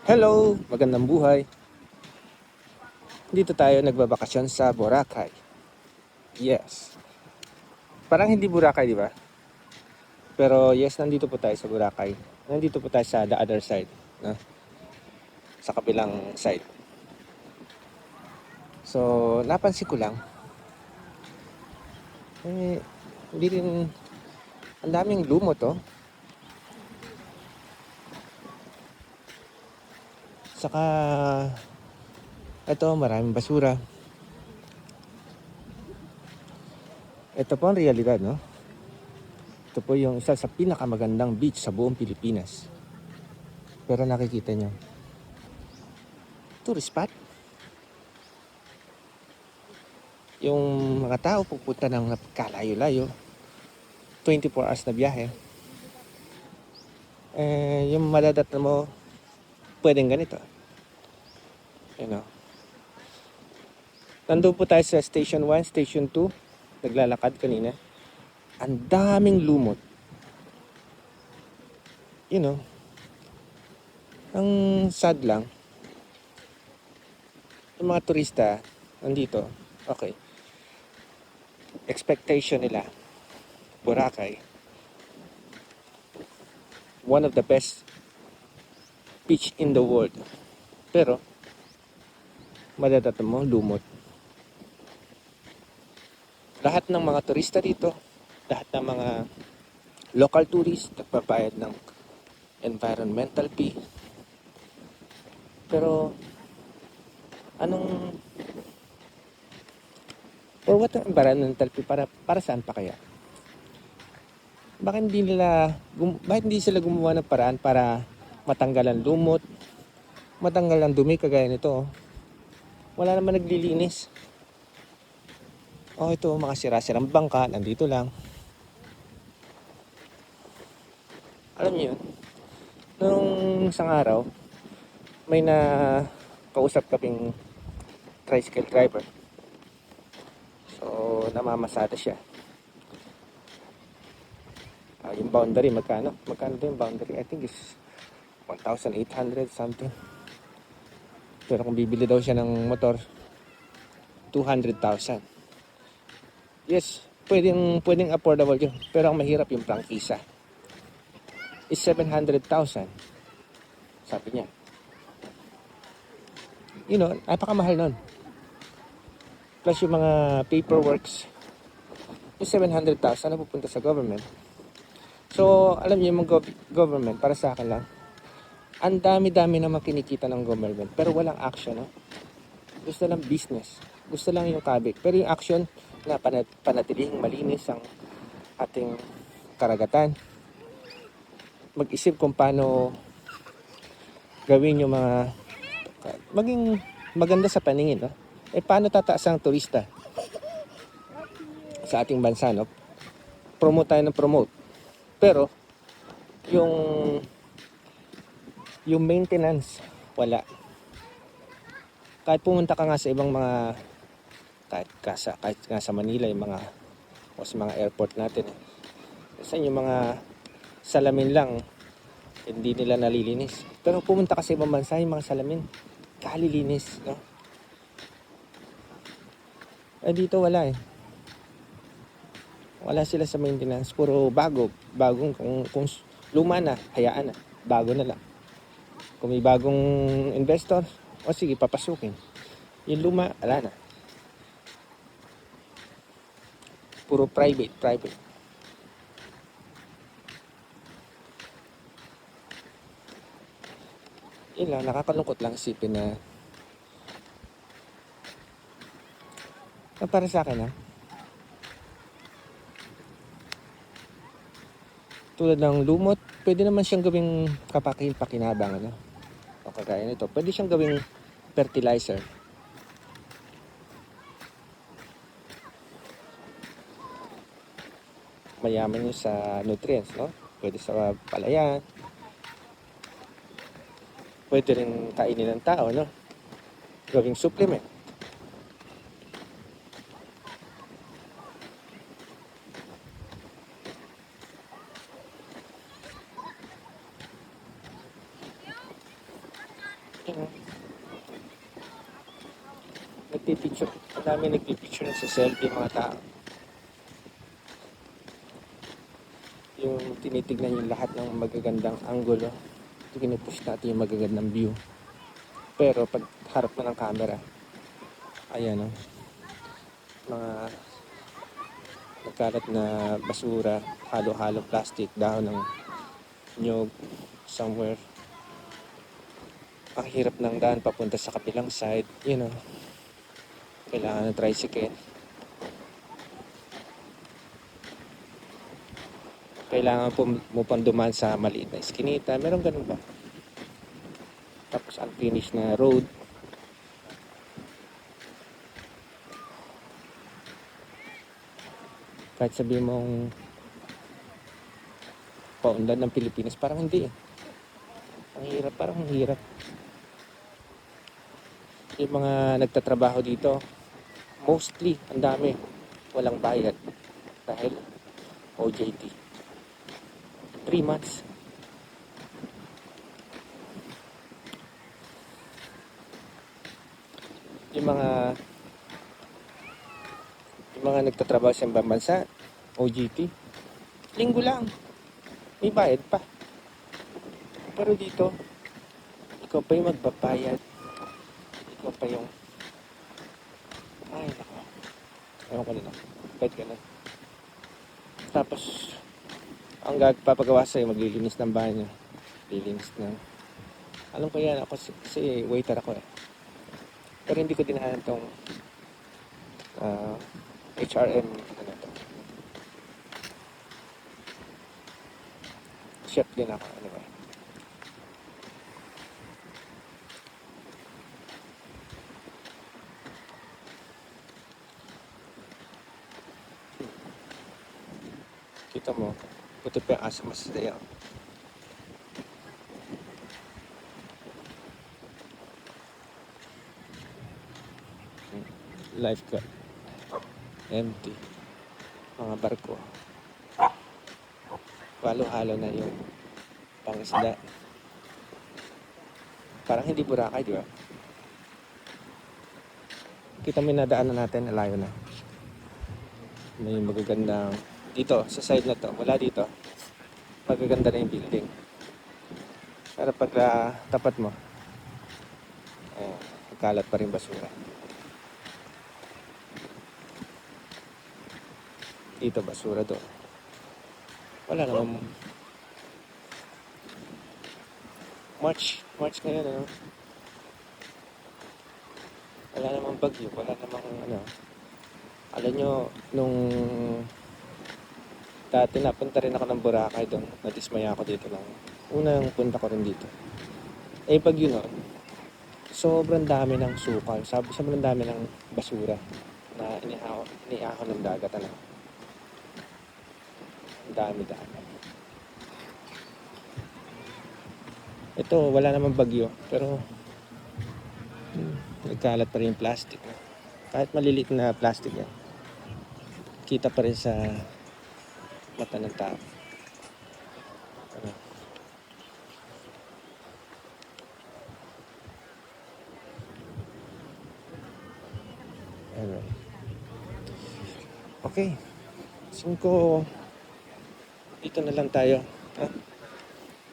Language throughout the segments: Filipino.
Hello, magandang buhay. Dito tayo nagbabakasyon sa Boracay. Yes. Parang hindi Boracay, di ba? Pero yes, nandito po tayo sa Boracay. Nandito po tayo sa the other side, no? Sa kabilang side. So, napansin ko lang, hindi rin, ang daming lumot, oh. Saka, ito, maraming basura. Ito po ang realidad, no? Ito po yung isa sa pinakamagandang beach sa buong Pilipinas. Pero nakikita nyo, tourist spot. Yung mga tao pupunta ng napakalayo-layo, 24 hours na biyahe. Yung madadat mo, pwedeng ganito. You know. Nandun po tayo sa Station 1, Station 2. Naglalakad kanina. Ang daming lumot. You know, ang sad lang, yung mga turista, nandito, okay. Expectation nila, Boracay, one of the best beach in the world. Pero, madadat mo, lumot. Lahat ng mga turista dito, lahat ng mga local tourists, nagbabayad ng environmental fee. Pero, anong, for what ang environmental fee? Para saan pa kaya? Bakit hindi sila gumawa ng paraan para matanggal ang lumot, matanggal ang dumi kagaya nito, oh. Wala naman naglilinis. Oh, ito, mga sira-sirang bangka, nandito lang. Alam niyo yun, nung isang araw, may na kausap kaming tricycle driver. So, namamasada siya. Yung boundary, magkano? Magkano din yung boundary? I think is 1,800 something. Pero kung bibili daw siya ng motor, 200,000. Yes, pwedeng affordable yun. Pero ang mahirap yung prangkisa. Is 700,000. Sabi niya. You know, napakamahal nun. Plus yung mga paperworks, yung 700,000 na pupunta sa government. So, alam niyo yung government, para sa akin lang, ang dami-dami naman kinikita ng government, pero walang action, no? Gusto lang business. Gusto lang yung kabit. Pero yung action na panatilihing malinis ang ating karagatan. Mag-isip kung paano gawin yung mga maging maganda sa paningin, no? Paano tataas ang turista sa ating bansa, no? Promote tayo ng promote. Pero yung maintenance wala. Kahit pumunta ka nga sa ibang mga kahit nga sa Manila, yung mga o sa mga airport natin, saan yung mga salamin lang hindi nila nalilinis. Pero pumunta ka sa ibang bansa, yung mga salamin kalilinis, no? Dito wala. Wala sila sa maintenance, puro bagong kung luma na, hayaan na, bago na lang. Kung may bagong investor, o sige, papasukin. Yung luma, wala na. Puro private. Yun lang, nakakalungkot lang isipin na para sa akin, tulad ng lumot, pwede naman siyang gawing kapakin-pakinabang, ano? O kagaya nito, pwede siyang gawing fertilizer. Mayaman yun sa nutrients, no? Pwede sa palayan. Pwede rin kainin ng tao, no? Gawing supplement. Yun, nagpipicture. Ang dami nagpipicture sa selfie mga tao. Yung tinitignan yung lahat ng magagandang angulo. Pinupush natin yung magagandang view. Pero pag harap mo ng camera, ayan o, mga nagkalat na basura, halo-halo plastic, dahon ng nyog, somewhere. Ang hirap ng daan papunta sa kabilang side, kailangan ng tricycle. Kailangan mo pang dumaan sa maliit na iskinita, meron ganun ba? Tapos unfinished na road. Kahit sabihin mong paunlad ng Pilipinas, parang hindi eh. Ang hirap, parang ang hirap. Yung mga nagtatrabaho dito, mostly, ang dami, walang bayad. Dahil OJT. 3 months. Yung mga nagtatrabaho sa ibang bansa, OJT, linggo lang. May bayad pa. Pero dito, ikaw pa yung magbabayad. Ikaw pa yung... Ay, nako. Ewan ko nila. Kahit ganun. Tapos, ang papagawa sa'yo, maglilinis ng banyo. Lilinis ng... Alam ko yan, ako kasi waiter ako eh. Pero hindi ko dinahan tong HRM, ano to. Chef din ako, anyway. Kita mo, puti pa yung asa masaya. Lifeguard. Empty. Mga barko. Halo-halo na yung pangisda. Parang hindi Boracay, di ba? Kita mo yung nadaanan natin, layo na. May magagandang... Dito, sa side na to, wala dito. Magaganda na yung building. Pero pag tapat mo, kalat pa rin basura. Dito, basura doon. Wala namang... March ngayon, ano? Wala namang bagyo, wala namang ano. Alam nyo, nung dati napunta rin ako ng Boracay doon, nadismaya ako dito lang. Unang punta ko rin dito. Pag yun, sobrang dami ng sukal. Sobrang dami ng basura na iniahon ng dagat. Ano? Dami. Ito, wala namang bagyo, pero nagkalat pa rin yung plastic. Kahit maliliit na plastic yan, kita pa rin sa mata ng tao. Ano? Anyway. Okay. 5, dito na lang tayo.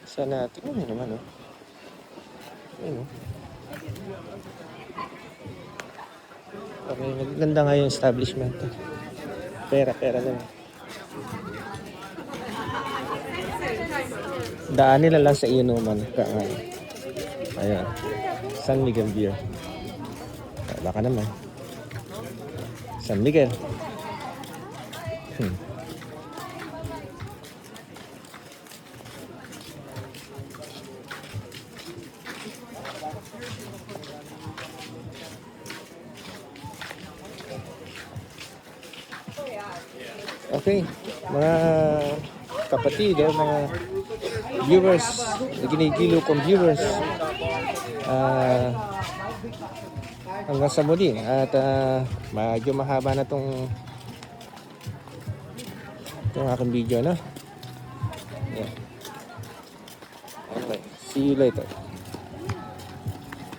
Sana, tingnan nyo naman, Ayun, Okay, maganda nga yung establishment. Pera lang. Daan nila lang sa inuman. Ayan. San Miguel Beer. Baka naman. San Miguel. Okay, mga kapatid, mga viewers, ginigilo kong viewers, hanggang sa muli at medyo mahaba na tong aking video, no? Yeah. Okay, see you later.